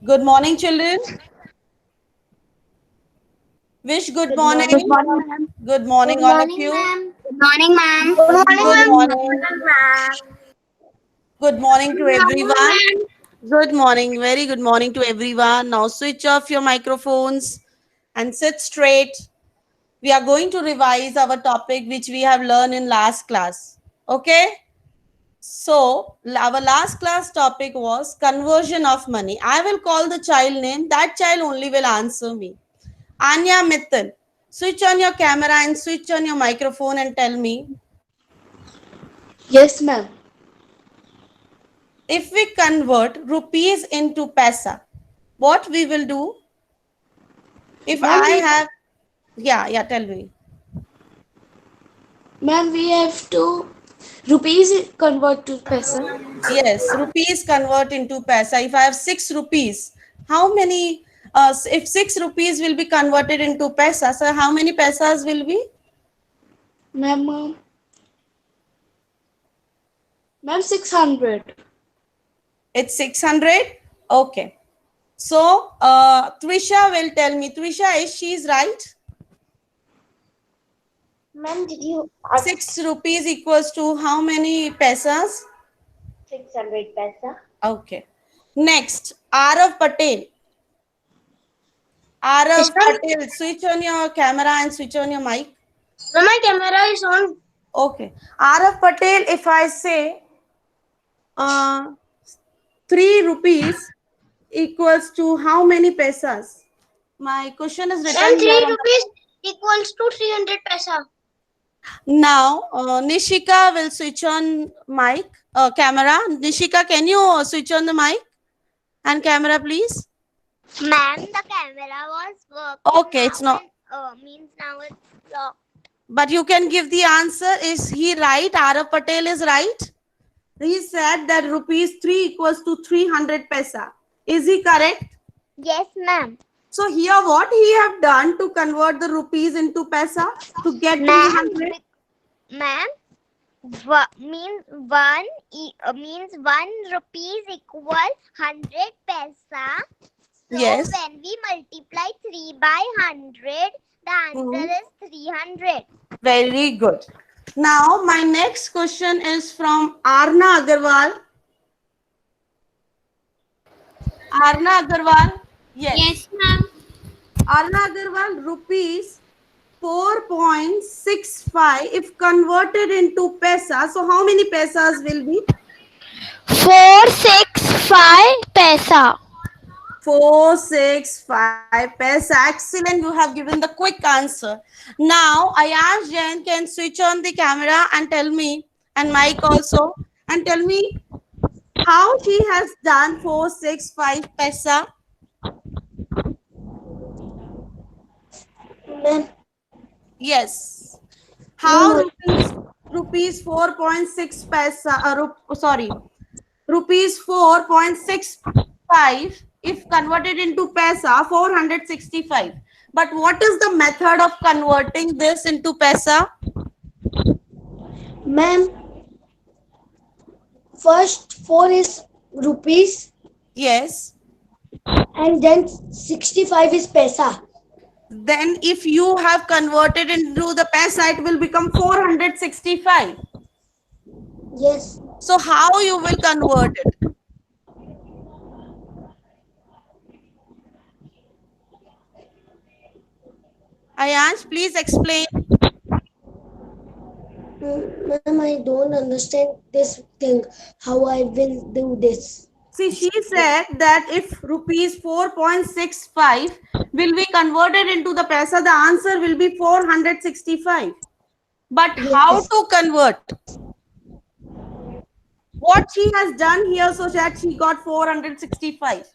Good morning, children. Wish good Good morning. morning. Good morning, ma'am. Good morning, Good all of morning, you. ma'am. Good morning, ma'am. Good morning, Good ma'am. morning. Good morning to Good morning, everyone. ma'am. Good morning. Very good morning to everyone. Now switch off your microphones and sit straight. We are going to revise our topic which we have learned in last class. Okay? So, our last class topic was conversion of money. I will call the child name. That child only will answer me. Anya Mittal, switch on your camera and switch on your microphone and tell me, Yes, ma'am. if we convert rupees into paisa, what we will do? If Ma'am, I we have, yeah, tell me. ma'am, we have to rupees convert to paisa. Yes, rupees convert into paisa. If I have 6 rupees, how many, if 6 rupees will be converted into paisa, so how many paisas will be? Ma'am, 600. It's 600. Okay. So, Trisha will tell me. Trisha, is she's right? Ma'am, did you 6 rupees equals to how many pesos? 600 paisa? Okay. Next, Arav Patel. Yes, Arav ma'am. Patel, switch on your camera and switch on your mic. Ma'am, my camera is on. Okay. Arav Patel, if I say uh, 3 rupees equals to how many pesos? My question is Ma'am, written here 3 on the rupees board. equals to 300 paisa. Now, Nishika will switch on mic, camera. Nishika, can you switch on the mic and camera, please? Ma'am, the camera was working Okay, it's now not. and means now it's locked. But you can give the answer. Is he right? Arav Patel is right. He said that rupees 3 equals to 300 paisa. Is he correct? Yes, ma'am. So here what he have done to convert the rupees into paisa to get Ma'am, 300? ma'am, means 1 rupees equal 100 paisa. So Yes. when we multiply 3 by 100, the answer Hmm. is 300. Very good. Now my next question is from Arna Agarwal. Arna Agarwal. Yes. Yes, ma'am. Arna Agarwal, rupees 4.65 if converted into paisa. So how many paisas will be? 465 paisa. 465 paisa. Excellent. You have given the quick answer. Now I ask Jen can switch on the camera and tell me, and Mike also, and tell me how she has done 465 paisa. Ma'am, Yes. How ma'am, rupees 4.6 paisa, sorry, rupees 4.65 if converted into paisa 465. But what is the method of converting this into paisa? ma'am, first 4 is rupees Yes. and then 65 is paisa. Then if you have converted into the paisa, it will become 465. Yes. So how you will convert it? Ayansh, please explain. Ma'am, I don't understand this thing. How I will do this? See, she said that if rupees 4.65 will be converted into the paisa, the answer will be 465. But how Yes. to convert? What she has done here so that she got 465.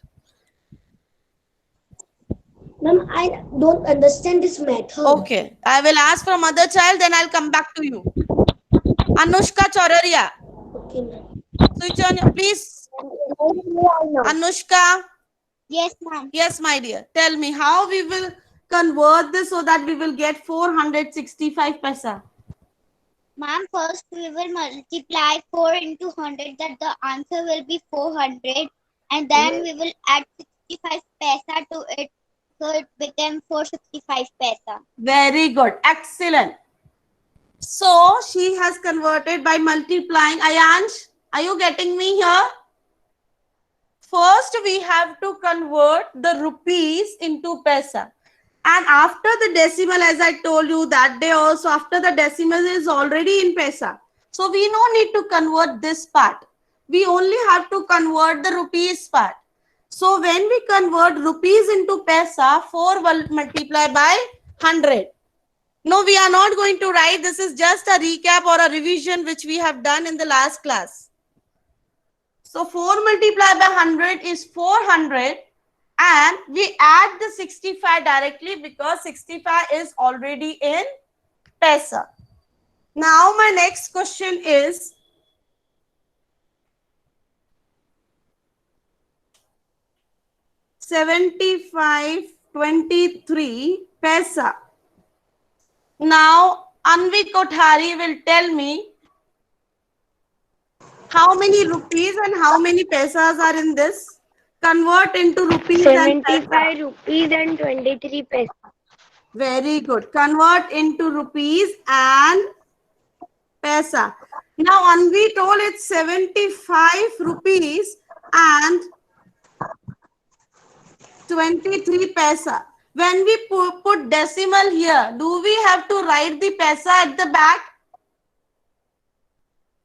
Ma'am, I don't understand this method. Okay, I will ask from other child, then I'll come back to you. Anushka Choraria, Okay, ma'am. switch on your, please. Anushka, Yes, ma'am. yes, my dear. Tell me how we will convert this so that we will get 465 paisa. Ma'am, first we will multiply 4 into 100, that the answer will be 400, and then we will add 55 paisa to it, so it became 465 paisa. Very good. Excellent. So she has converted by multiplying. Ayansh, are you getting me here? First, we have to convert the rupees into paisa. And after the decimal, as I told you that day also, after the decimal is already in paisa. So we no need to convert this part. We only have to convert the rupees part. So when we convert rupees into paisa, 4 will multiply by 100. No, we are not going to write. This is just a recap or a revision which we have done in the last class. So 4 multiplied by 100 is 400, and we add the 65 directly because 65 is already in paisa. Now my next question is, ₹75.23 paisa. Now Anvi Kothari will tell me how many rupees and how many paisas are in this. Convert into rupees and paisa. 75 rupees and 23 paisa. Very good. Convert into rupees and paisa. Now, Anvi told it's 75 rupees and 23 paisa. When we put decimal here, do we have to write the paisa at the back?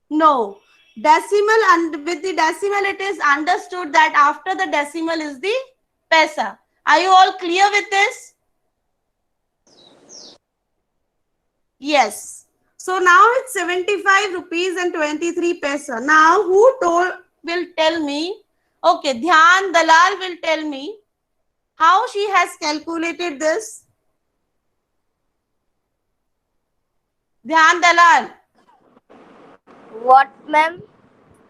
No. Decimal, and with the decimal, it is understood that after the decimal is the paisa. Are you all clear with this? Yes. So now it's 75 rupees and 23 paisa. Now who will tell me? Okay, Dhyan Dalal will tell me how she has calculated this. Dhyan Dalal. What, ma'am?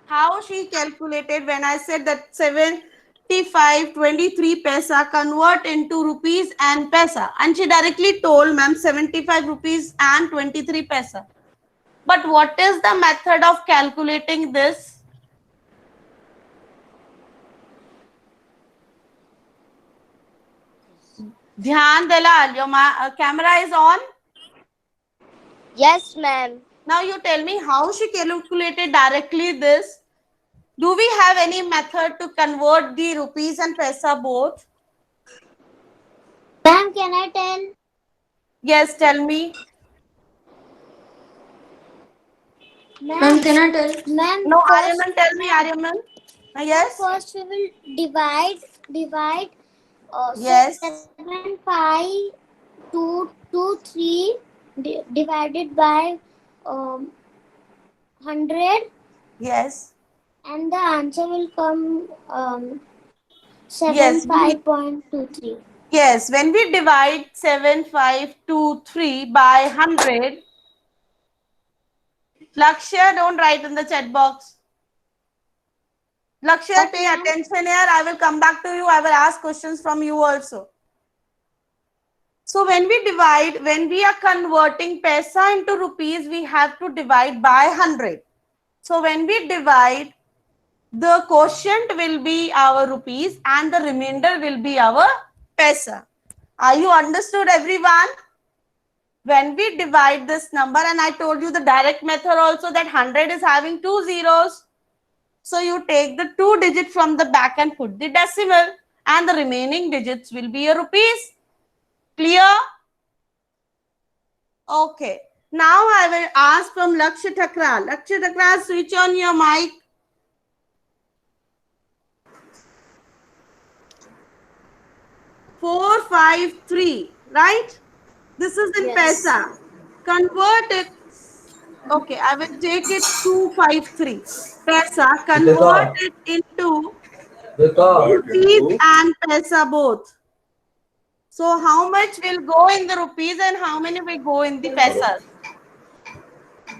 How she calculated when I said that 75.23 paisa convert into rupees and paisa. And she directly told ma'am 75 rupees and 23 paisa. But what is the method of calculating this? Dhyan Dalal, your camera is on. Yes, ma'am. Now you tell me how she calculated directly this. Do we have any method to convert the rupees and paisa both? Ma'am, can I tell? Yes, tell me. Ma'am, can I tell? Ma'am, No, first, Aryaman, tell me, Aryaman. Yes. first we will divide Yes. 75,223 divided by 100, Yes. and the answer will come Yes. 75.23. Yes. When we divide 7523 by 100, Lakshya, don't write in the chat box. Lakshya, pay attention here. I will come back to you. I will ask questions from you also. So when we are converting paisa into rupees, we have to divide by 100. So when we divide, the quotient will be our rupees and the remainder will be our paisa. Are you understood, everyone? When we divide this number, and I told you the direct method also that 100 is having 2 zeros. So you take the 2 digit from the back and put the decimal, and the remaining digits will be your rupees. Clear? Okay. Now I will ask from Lakshya Thakral. Lakshya Thakral, switch on your mic. 453, right? This is in paisa. Convert it. Okay, I will take it 253. Paisa, convert it into rupees and paisa both. So how much will go in the rupees and how many will go in the paisas?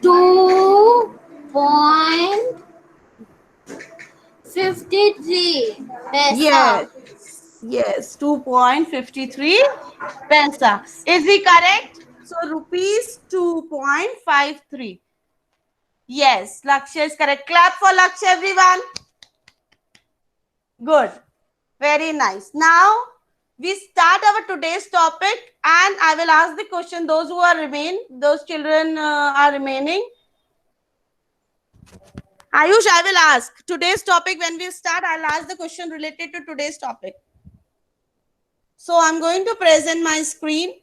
2.53 Yes. Yes, 2.53 paisa. Is it correct? So rupees 2.53. Yes, Lakshya is correct. Clap for Lakshya, everyone. Good. Very nice. Now we start our today's topic, and I will ask the question. Those who are those children are remaining. Ayush, I will ask today's topic. When we start, I'll ask the question related to today's topic. So I'm going to present my screen.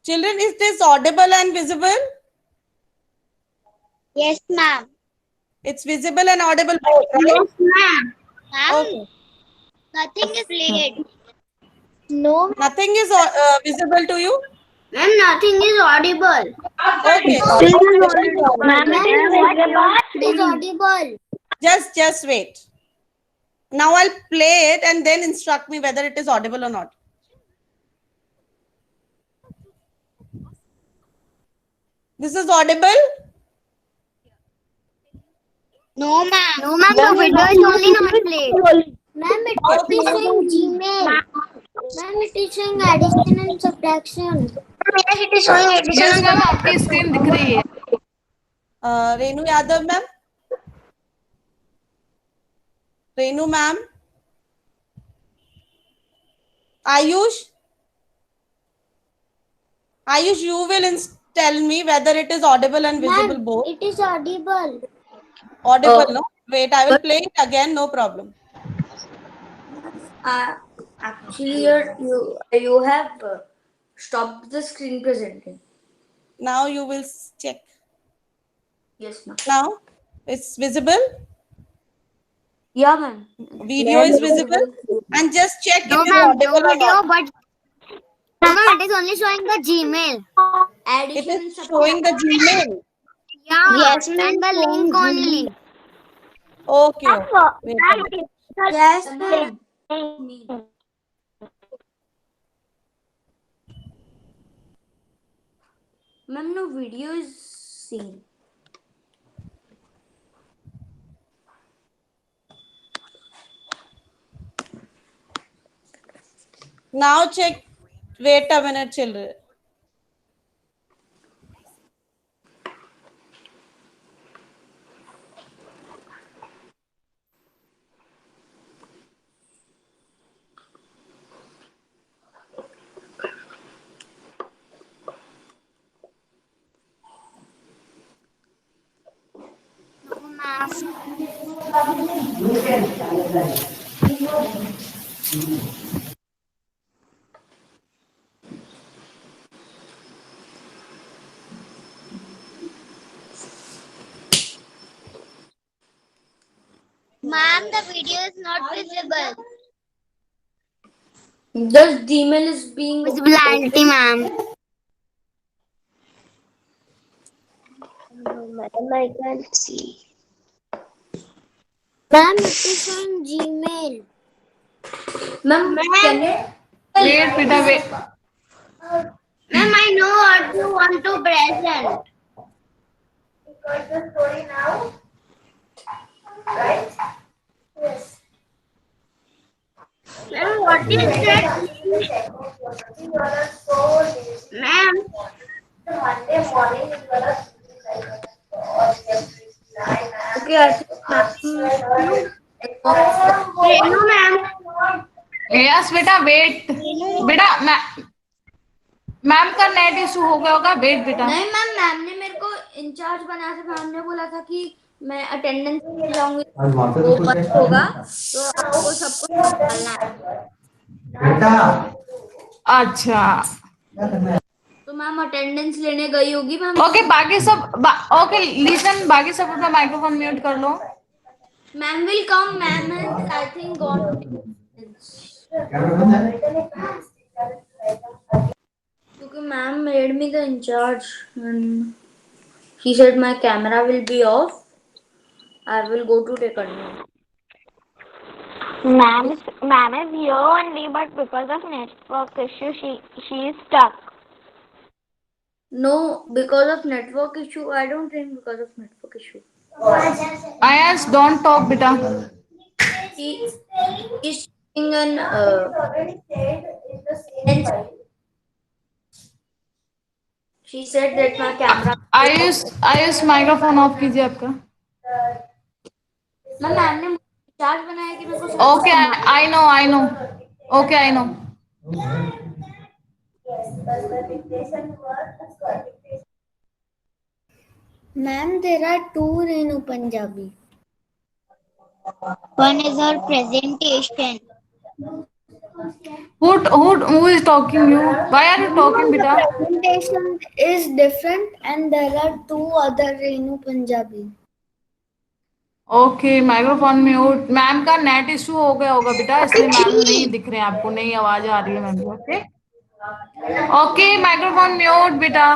Children, is this audible and visible? Yes, ma'am. It's visible and audible both, right? Ma'am. Ma'am, Okay. nothing is played. No, Nothing is visible to you? ma'am, nothing is audible. Okay. Ma'am, it is audible. Just wait. Now I'll play it and then instruct me whether it is audible or not. This is audible? No, ma'am. No, ma'am, the video is only not played. Ma'am, it is showing Gmail. Ma'am, it is showing addition and subtraction. Yes, it is showing addition yes and ma'am आपकी screen दिख रही है. Renu Yadav ma'am? Renu ma'am? Ayush? Ayush, you will tell me whether it is audible and visible Ma'am, both. it is audible. Audible, no? Wait, I will play it again, no problem. Actually, you have stopped the screen presenting. Now you will check. Yes, ma'am. Now, it's visible. Yeah, ma'am. Video is visible. And just check No, if it's ma'am, audible no or video, not. but ma'am, it is only showing the Gmail. It is showing the Gmail. Yeah, yes, and the link only. Okay. Wait a minute. Yes, ma'am. Ma'am, no video is seen. Now check. Wait a minute, children. No, ma'am. Ma'am, the video is not visible. The Gmail is being Visibility, ma'am. Madam, I can't see. Ma'am, it is on Gmail. Ma'am, can you? Wait बेटा wait. Ma'am, I know what you want to present. Ma'am, what is that? Ma'am, Okay, I think Renu, ma'am. Yes बेटा wait. बेटा ma'am का net issue हो गया होगा. Wait बेटा. नहीं ma'am, ma'am ने मेरे को इंचार्ज बनाया था. मैम ने बोला था कि मैं अटेंडेंस में जाऊंगी, वो बंद होगा तो आपको सबको डालना है. अच्छा. तो मैम अटेंडेंस लेने गई होगी मैम. ओके बाकी सब ओके लिसन. बाकी सब अपना माइक्रोफोन म्यूट कर लो. Ma'am will come. Ma'am has I think gone, क्योंकि ma'am made me the incharge and he said my camera will be off. I will go to take admin. Ma'am is here only, but because of network issue, she is stuck. No, because of network issue. I don't think because of network issue. Ayaz, don't talk, beta. She is showing an she said that my camera. Ayush microphone of कीजिए आपका. Ma'am ने charge बनाया कि मेरे को सब कुछ Okay, I know. Okay, I know. Ma'am, there are two Renu Punjabi. One is our presentation. Who is talking you? Why are you talking, beta? Presentation is different and there are two other Renu Punjabi. Okay microphone mute. Ma'am का net issue हो गया होगा बेटा, इसलिए ma'am नहीं दिख रहे हैं आपको, नहीं आवाज आ रही है ma'am. Okay okay microphone mute बेटा.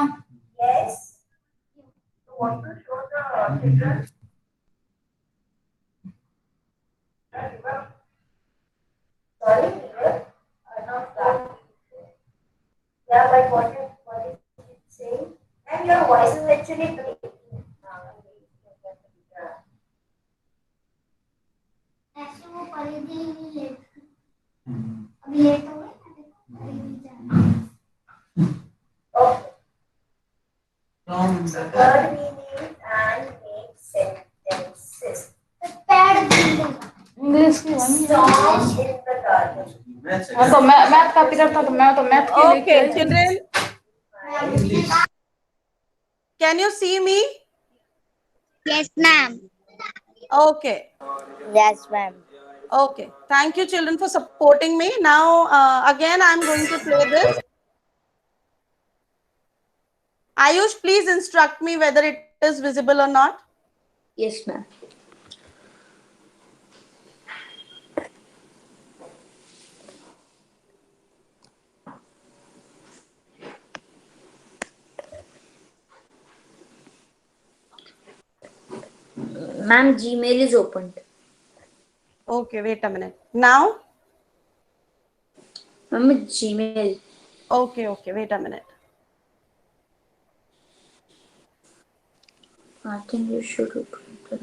इंग्लिश की मैं तो मैथ का पीरियड था तो मैं तो मैथ के लिए Okay, children. Can you see me? Yes, ma'am. Okay. Yes, ma'am. Okay. Thank you, children, for supporting me. Now, again, I'm going to play this. Ayush, please instruct me whether it is visible or not. Yes, ma'am. Ma'am, Gmail is opened. Okay, wait a minute. Now? Ma'am, Gmail. Okay, wait a minute. I think you should open it.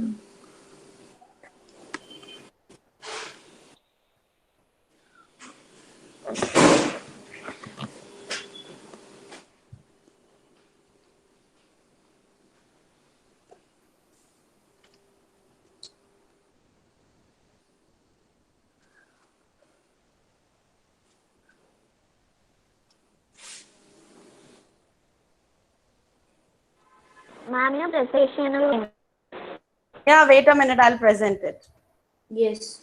Ma'am, your presentation. Yeah, wait a minute. I'll present it. Yes.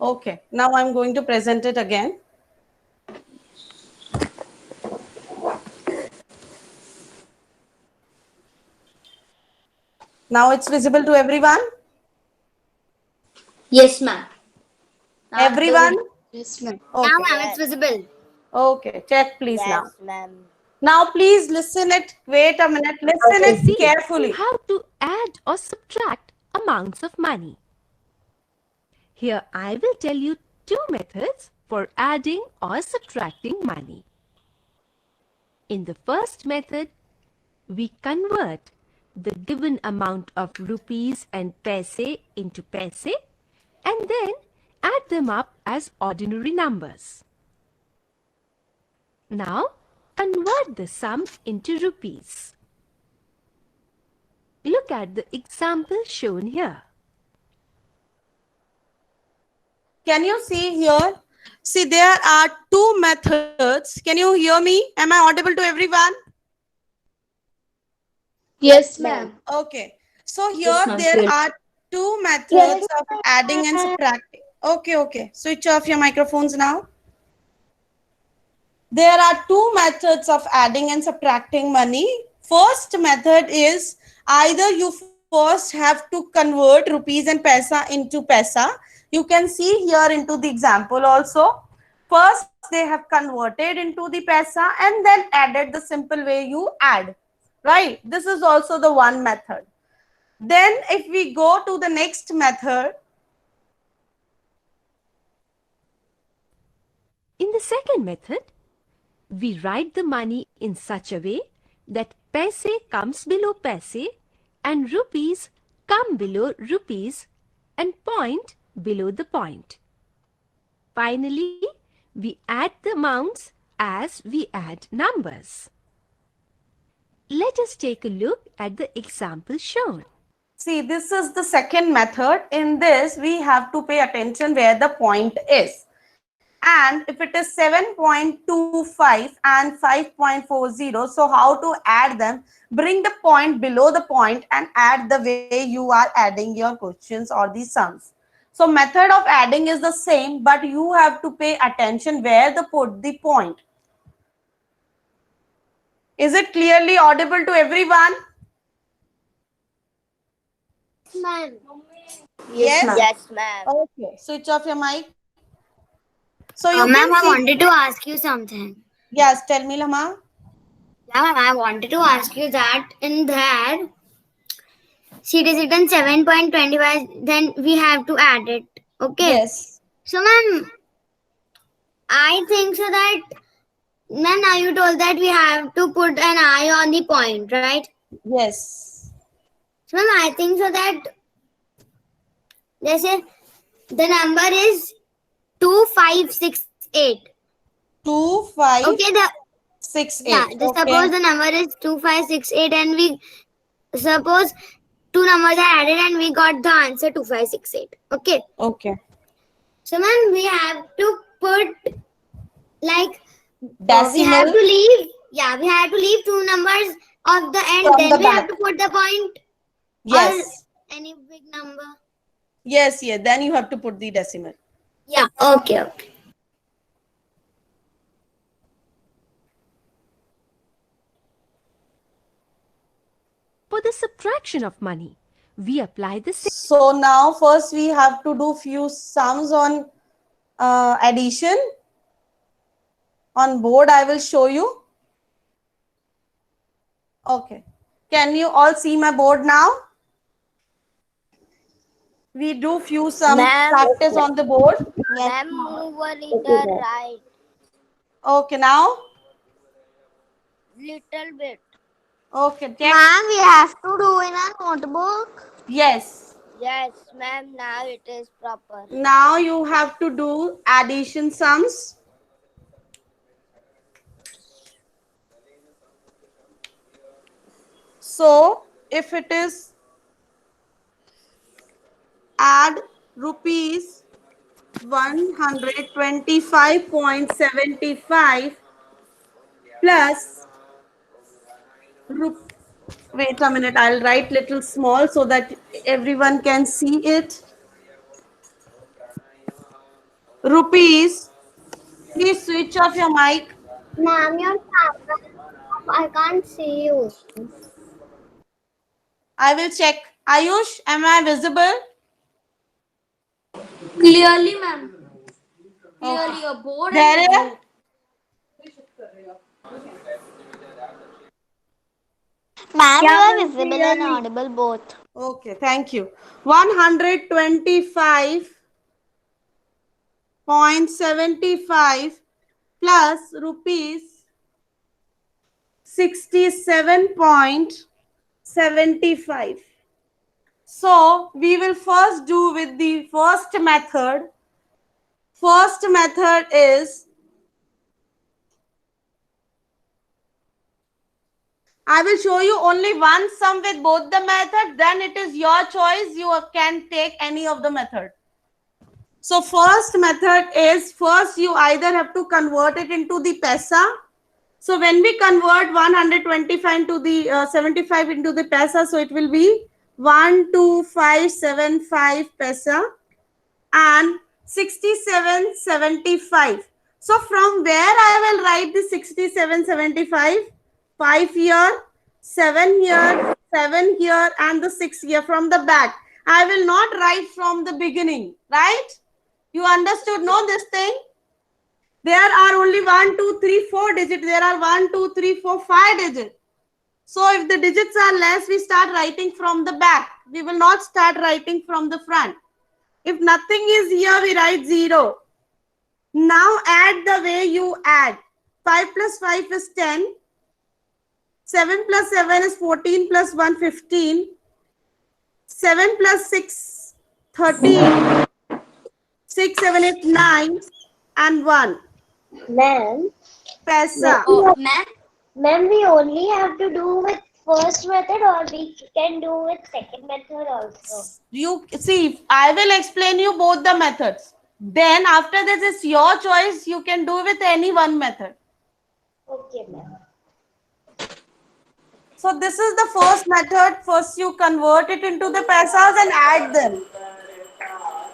Okay, now I'm going to present it again. Now it's visible to everyone? Yes, ma'am. Everyone? Yes, ma'am. Okay. Now, ma'am, it's visible. Okay, check please now. ma'am. Now please listen it. Wait a minute. Listen it carefully. How to add or subtract amounts of money. Here I will tell you two methods for adding or subtracting money. In the first method, we convert the given amount of rupees and paise into paise and then add them up as ordinary numbers. Now, convert the sum into rupees. Look at the example shown here. Can you see here? See, there are two methods. Can you hear me? Am I audible to everyone? Yes, ma'am. Okay. So here Yes, ma'am. there are two methods of adding and subtracting. Okay, okay. Switch off your microphones now. There are two methods of adding and subtracting money. First method is either you first have to convert rupees and paisa into paisa. You can see here into the example also. First they have converted into the paisa and then added the simple way you add. Right? This is also the one method. Then if we go to the next method. In the second method, we write the money in such a way that paise comes below paise and rupees come below rupees and point below the point. Finally, we add the amounts as we add numbers. Let us take a look at the example shown. See, this is the second method. In this, we have to pay attention where the point is. And if it is 7.25 and 5.40, so how to add them? Bring the point below the point and add the way you are adding your questions or the sums. So method of adding is the same, but you have to pay attention where to put the point. Is it clearly audible to everyone? Ma'am. Yes, ma'am. Yes, ma'am. Okay, switch off your mic. So you Ma'am, can I see, wanted to ask you something. yes, tell me, Lama. Yeah, ma'am, I wanted to ask you that in that sheet is written 7.25, then we have to add it. Okay. Yes. So, ma'am, I think so that, ma'am, now you told that we have to put an eye on the point, right? Yes. So, ma'am, I think so that, let's say, the number is 2568. 2, 5, Okay, the 6, 8. yeah, just suppose the number is 2568 and we suppose two numbers are added and we got the answer 2568. Okay. Okay. So, ma'am, we have to put like Decimal. we have to leave. Yeah, we have to leave two numbers of the end. From Then the we have back. to put the point. Yes. Or any big number. Yes, yes. Then you have to put the decimal. Yeah. Okay. Okay. For the subtraction of money, we apply the same. So now first we have to do few sums on addition. On board I will show you. Okay. Can you all see my board now? We do few sum Ma'am. practice on the board. Ma'am, move a little right. Okay, now? Little bit. Okay. Check. Ma'am, we have to do in a notebook. Yes. Yes, ma'am, now it is proper. Now you have to do addition sums. So if it is add rupees 125.75 plus wait a minute, I'll write little small so that everyone can see it. Rupees, please switch off your mic. Ma'am, your camera. I can't see you. I will check. Ayush, am I visible? Clearly, ma'am. Clearly, your board There and is. Ma'am, you are visible and audible both. Okay, thank you. 125.75 plus rupees 67.75. So we will first do with the first method. First method is I will show you only one sum with both the methods. Then it is your choice. You can take any of the method. So first method is first you either have to convert it into the paisa. So when we convert 125 into the 75 into the paisa, so it will be 12575 paisa and 6775. So from where I will write the 6775? 5 here, 7 here, 7 here, and the 6 here from the back. I will not write from the beginning, right? You understood, no, this thing? There are only 1, 2, 3, 4 digits. There are 1, 2, 3, 4, 5 digits. So if the digits are less, we start writing from the back. We will not start writing from the front. If nothing is here, we write 0. Now add the way you add. 5 plus 5 is 10. 7 plus 7 is 14 plus 1, 15. 7 plus 6, 13. 6, 7, 8, 9. And 1. Ma'am, Paisa. ma'am, we only have to do with first method, or we can do with second method also. You see, I will explain you both the methods. Then after this is your choice. You can do with any one method. Okay, ma'am. So this is the first method. First you convert it into the paisas and add them.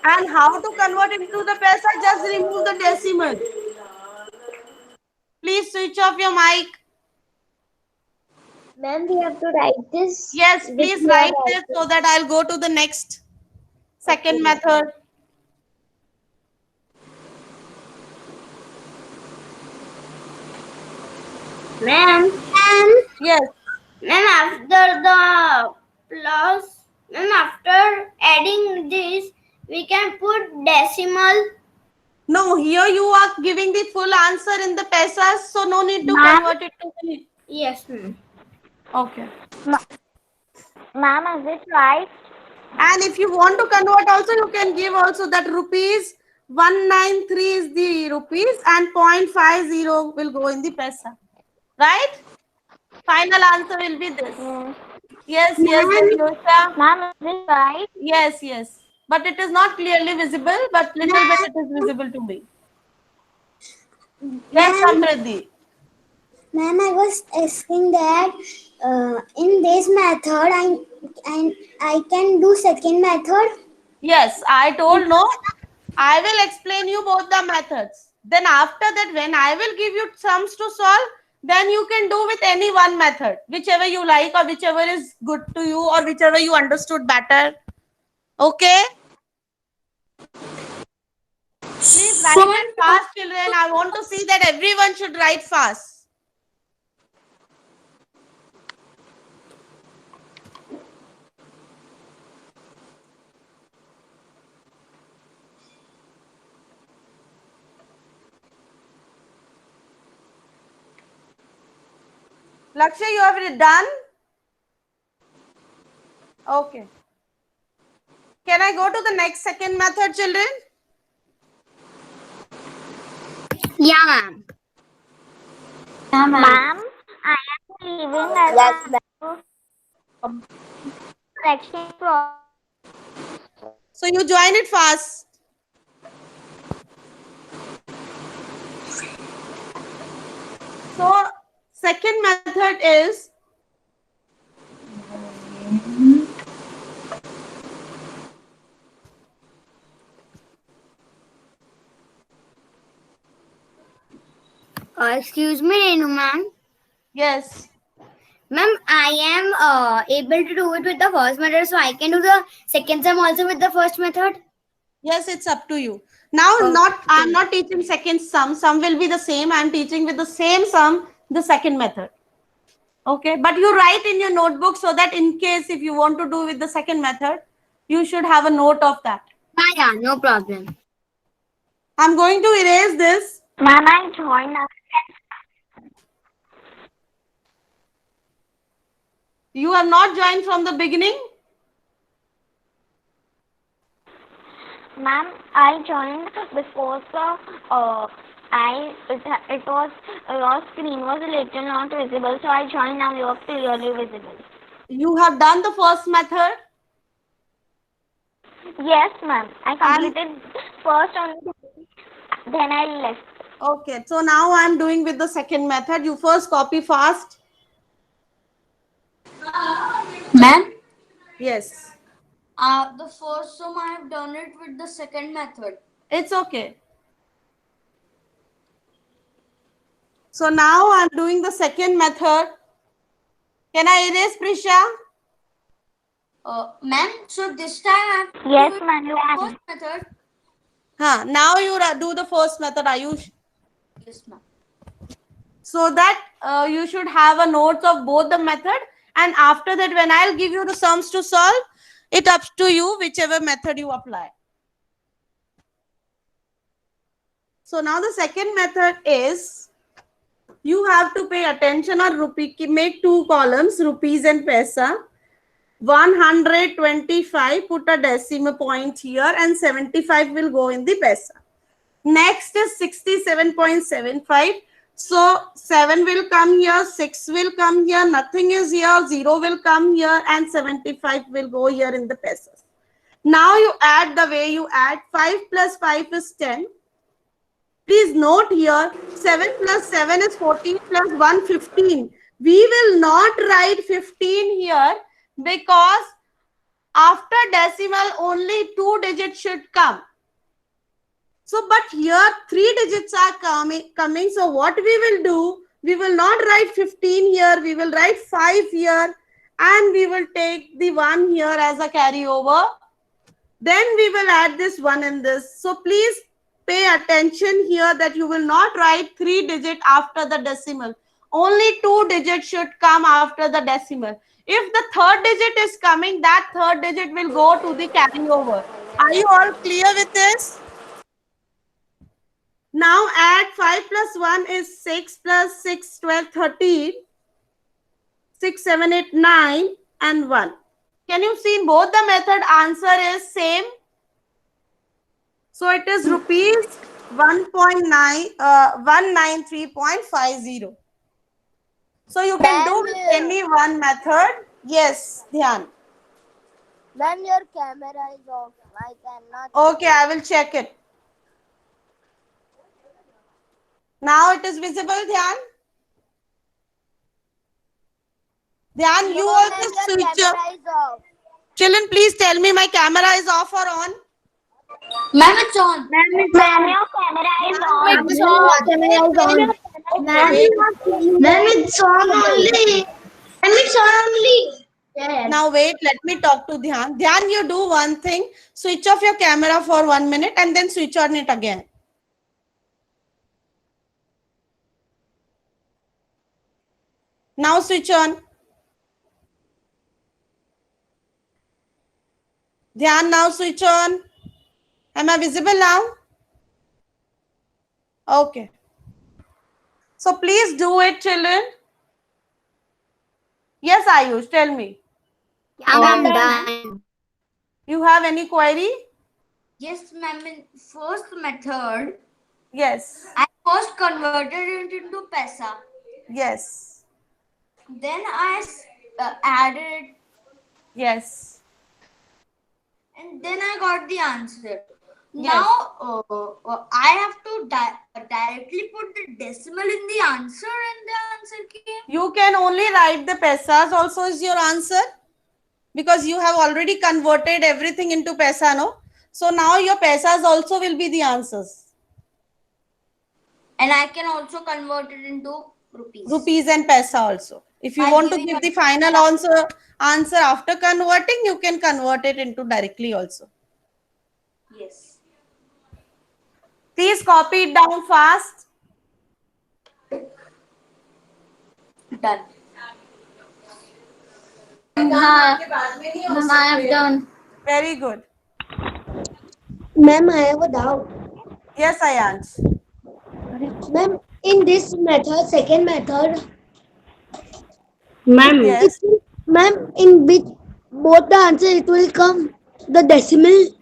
And how to convert it into the paisa? Just remove the decimal. Please switch off your mic. Ma'am, we have to write this. Yes, with please your write this writing. so that I'll go to the next second method. Ma'am, Yes. after the plus, after adding this, we can put decimal. No, here you are giving the full answer in the paisas, so no need to Ma'am? convert it to the... Yes, ma'am. Okay. Ma'am, is it right? And if you want to convert also, you can give also that rupees 193 is the rupees and 0.50 will go in the paisa. Right? Final answer will be this. Yes, yes, Yosha. Ma'am, is it right? Yes, yes. But it is not clearly visible, but little bit it is visible to me. Yes, Samriddhi. Ma'am, I was asking that in this method, I can do second method. Yes, I told no. I will explain you both the methods. Then after that, when I will give you sums to solve, then you can do with any one method, whichever you like or whichever is good to you or whichever you understood better. Okay? Please write it fast, children. I want to see that everyone should write fast. Lakshya, you have it done? Okay. Can I go to the next second method, children? Yeah, ma'am. Ma'am, I am leaving as a fraction problem. So you join it fast. So second method is Excuse me, Renu, ma'am. yes. Ma'am, I am able to do it with the first method, so I can do the second sum also with the first method. Yes, it's up to you. Now, I'm not teaching second sum. Sum will be the same. I'm teaching with the same sum, the second method. Okay, but you write in your notebook so that in case if you want to do with the second method, you should have a note of that. Yeah, no problem. I'm going to erase this. Ma'am, I joined. You have not joined from the beginning. Ma'am, I joined because it was your screen was a little not visible, so I joined. Now you are clearly visible. You have done the first method. Yes, ma'am. I completed first only, then I left. Okay, so now I'm doing with the second method. You first copy fast. Ma'am? Yes. The first sum I have done it with the second method. It's okay. So now I'm doing the second method. Can I erase, Prisha? Ma'am, so this time I have to Yes, do it ma'am, you can. first method. Now you do the first method, Ayush. Yes, ma'am. So that you should have a notes of both the method, and after that when I'll give you the sums to solve, it up to you whichever method you apply. So now the second method is, you have to pay attention on rupee, make two columns, rupees and paisa. 125, put a decimal point here, and 75 will go in the paisa. Next is 67.75. So 7 will come here, 6 will come here, nothing is here, 0 will come here, and 75 will go here in the pesos. Now you add the way you add. 5 plus 5 is 10. Please note here, 7 plus 7 is 14 plus 1, 15. We will not write 15 here because after decimal only 2 digits should come. So, but here 3 digits are coming. So what we will do, we will not write 15 here. We will write 5 here, and we will take the 1 here as a carryover. Then we will add this 1 in this. So please pay attention here that you will not write 3 digits after the decimal. Only 2 digits should come after the decimal. If the third digit is coming, that third digit will go to the carryover. Are you all clear with this? Now add 5 plus 1 is 6 plus 6, 12, 13. 6, 7, 8, 9 and 1. Can you see both the method answer is same? So it is rupees 193.50. So you can do with any one method. Yes, Dhyan. Ma'am, your camera is off. I cannot. Okay, I will check it. Now it is visible, Dhyan. Dhyan, you also switch up. Children, please tell me my camera is off or on. Ma'am, it's on. Ma'am, your camera is on. Ma'am, It's on only. Ma'am, it's on only. Yes. Now wait, let me talk to Dhyan. Dhyan, you do one thing. Switch off your camera for 1 minute and then switch on it again. Now switch on. Dhyan, now switch on. Am I visible now? Okay. So please do it, children. Yes, Ayush, tell me. I'm done. You have any query? Yes, ma'am. In first method, Yes. I first converted it into paisa. Yes. Then I added, Yes. and then I got the answer. Yes. Now I have to directly put the decimal in the answer, and the answer came. You can only write the paisas also is your answer, because you have already converted everything into paisa, no? So now your paisas also will be the answers. And I can also convert it into rupees. Rupees and paisa also. If you By want to giving give a- the final answer after converting, you can convert it into directly also. Yes. Please copy it down fast. Done. Ma'am, I have done. Very good. Ma'am, I have a doubt. Yes, Ayansh. Ma'am, in this method, second method, Yes. ma'am, in which both the answer it will come the decimal.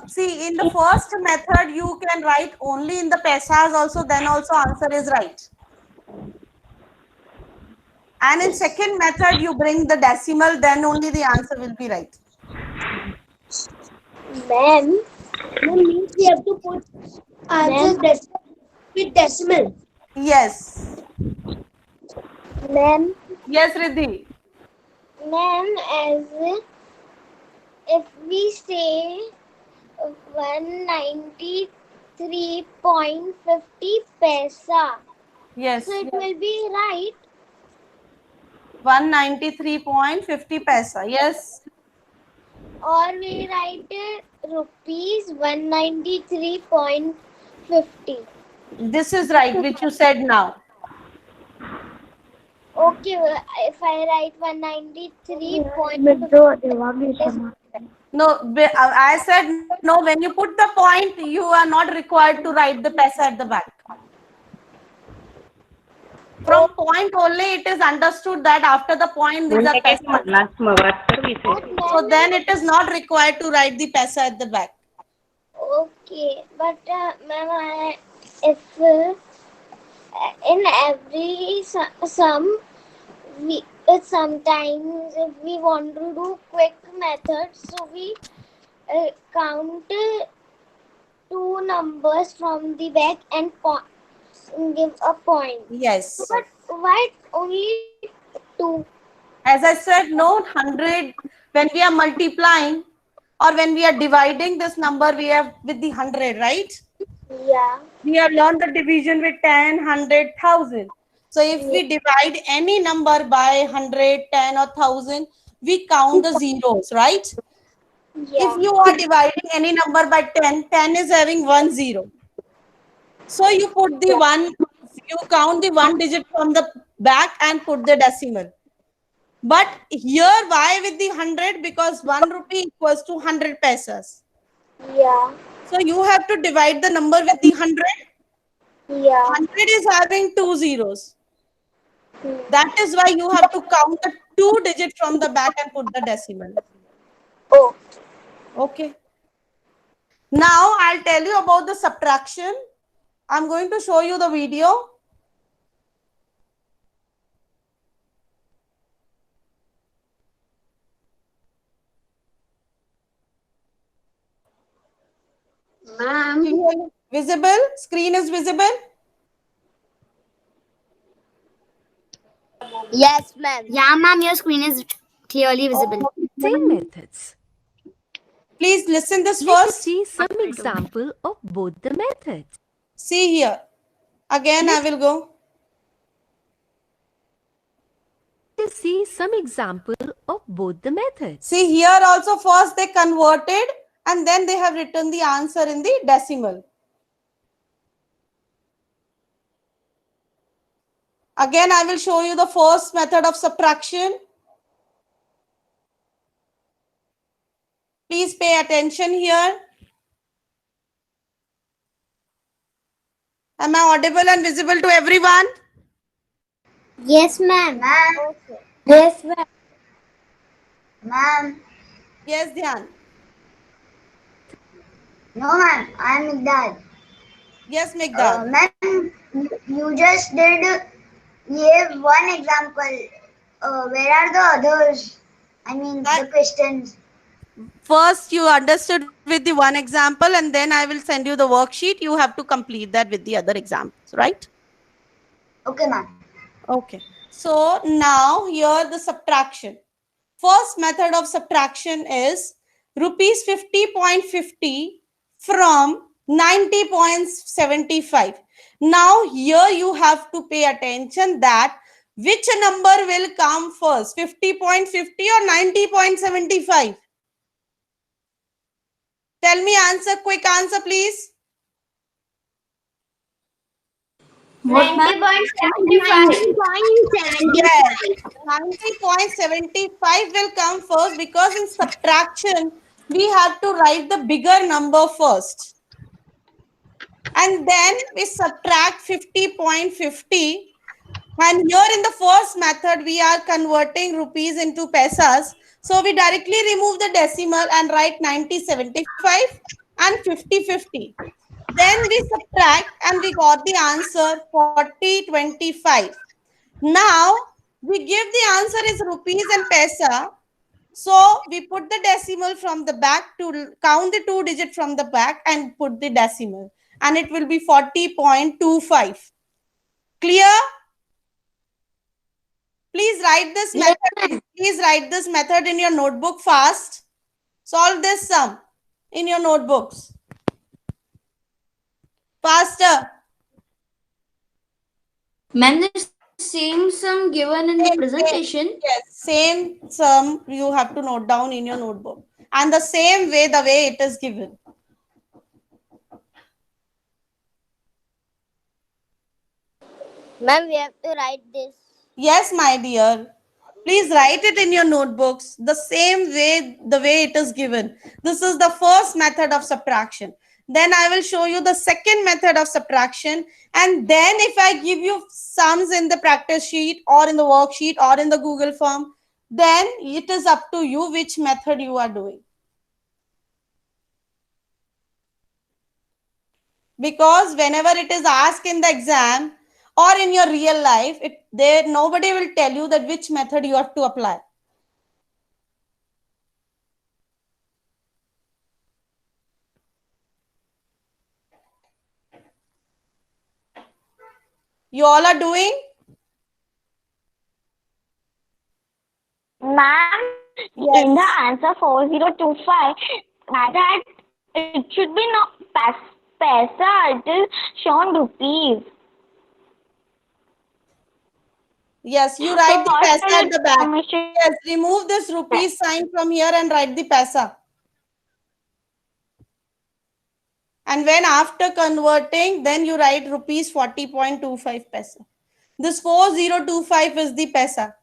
See, in the first method, you can write only in the paisas also, then also answer is right. And in second method, you bring the decimal, then only the answer will be right. Ma'am, means we have to put answer with decimal. Yes. Ma'am, Yes, Riddhi. Ma'am, as if we say 193.50 paisa, Yes, so it will be right. 193.50 paisa. Yes. Or we write rupees 193.50. This is right, which you said now. Okay, well, if I write 193.50. No, I said no. When you put the point, you are not required to write the paisa at the back. From point only, it is understood that after the point, these are paisa. So then it is not required to write the paisa at the back. Okay, but ma'am, if in every sum, we sometimes if we want to do quick methods, so we count two numbers from the back and give a point. Yes. But why only two? As I said, no 100. When we are multiplying or when we are dividing this number, we have with the 100, right? Yeah. We have learned the division with 10, 100, 1000. So if we divide any number by 100, 10 or 1000, we count the zeros, right? Yeah. If you are dividing any number by 10, 10 is having 1 0. So you put the one, you count the one digit from the back and put the decimal. But here, why with the 100? Because 1 rupee equals to 100 pesos. Yeah. So you have to divide the number with the 100. Yeah. 100 is having two zeros. That is why you have to count the two digits from the back and put the decimal. Oh. Okay. Now I'll tell you about the subtraction. I'm going to show you the video. Ma'am. Visible? Screen is visible? Yes, ma'am. Yeah, ma'am, your screen is clearly visible. Same methods. Please listen this Let's first. see some example of both the methods. See here. Again, I will go. Let's see some example of both the methods. See here also first they converted and then they have written the answer in the decimal. Again, I will show you the first method of subtraction. Please pay attention here. Am I audible and visible to everyone? Yes, ma'am. Ma'am. Okay. Yes, ma'am. Ma'am. Yes, Dhyan. No, ma'am. I'm Migdal. Yes, Migdal. Ma'am, you just gave one example. Where are the others? I mean, the questions. First, you understood with the one example and then I will send you the worksheet. You have to complete that with the other examples, right? Okay, ma'am. Okay. So now here the subtraction. First method of subtraction is rupees 50.50 from 90.75. Now here you have to pay attention that which number will come first, 50.50 or 90.75? Tell me answer, quick answer please. 90.75. Yes, 90.75 will come first because in subtraction, we have to write the bigger number first. And then we subtract 50.50. And here in the first method, we are converting rupees into pesos. So we directly remove the decimal and write 90.75 and 50.50. Then we subtract and we got the answer 40.25. Now we give the answer is rupees and paisa. So we put the decimal from the back to count the two digit from the back and put the decimal. And it will be 40.25. Clear? Please write this method. Please write this method in your notebook fast. Solve this sum in your notebooks. Faster. Ma'am, the same sum given in the presentation. Yes, same sum you have to note down in your notebook. And the same way, the way it is given. Ma'am, we have to write this. Yes, my dear. Please write it in your notebooks the same way, the way it is given. This is the first method of subtraction. Then I will show you the second method of subtraction. And then if I give you sums in the practice sheet or in the worksheet or in the Google form, then it is up to you which method you are doing. Because whenever it is asked in the exam or in your real life, nobody will tell you that which method you have to apply. You all are doing? Ma'am, Yes. in the answer 4025, that it should be not paisa, it is shown rupees. Yes, you write the what paisa will at the back. information- Yes, remove this rupees sign from here and write the paisa. And when after converting, then you write rupees 40.25 paisa. This 4025 is the paisa.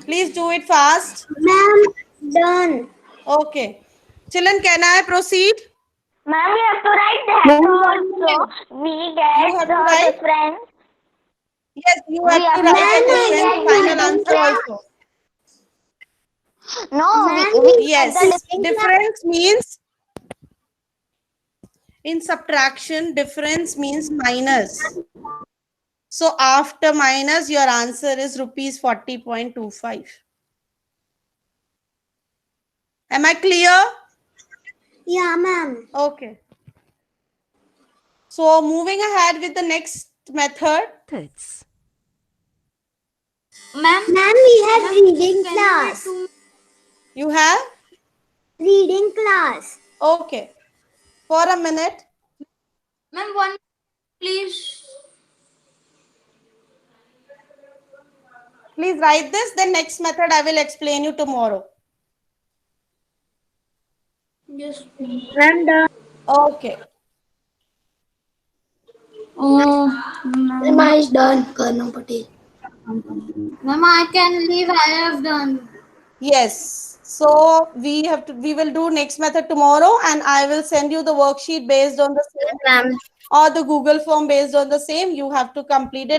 Please do it fast. Ma'am, done. Okay. Children, can I proceed? Ma'am, we have to write that also. We You get have to the write? difference. Yes, you We have to have write to the write different the final difference. answer also. No, we Yes, get the difference means in subtraction, difference means minus. So after minus, your answer is rupees 40.25. Am I clear? Yeah, ma'am. Okay. So moving ahead with the next method. Methods. Ma'am, Ma'am, we have reading can class. you You have? Reading class. Okay. For a minute. ma'am, one please. Please write this. The next method I will explain you tomorrow. Yes. Okay. Ma'am, is done. Karna Patel. Ma'am, I can leave. I have done. Yes. So we will do next method tomorrow, and I will send you the worksheet based on the same Ma'am. or the Google form based on the same. You have to complete it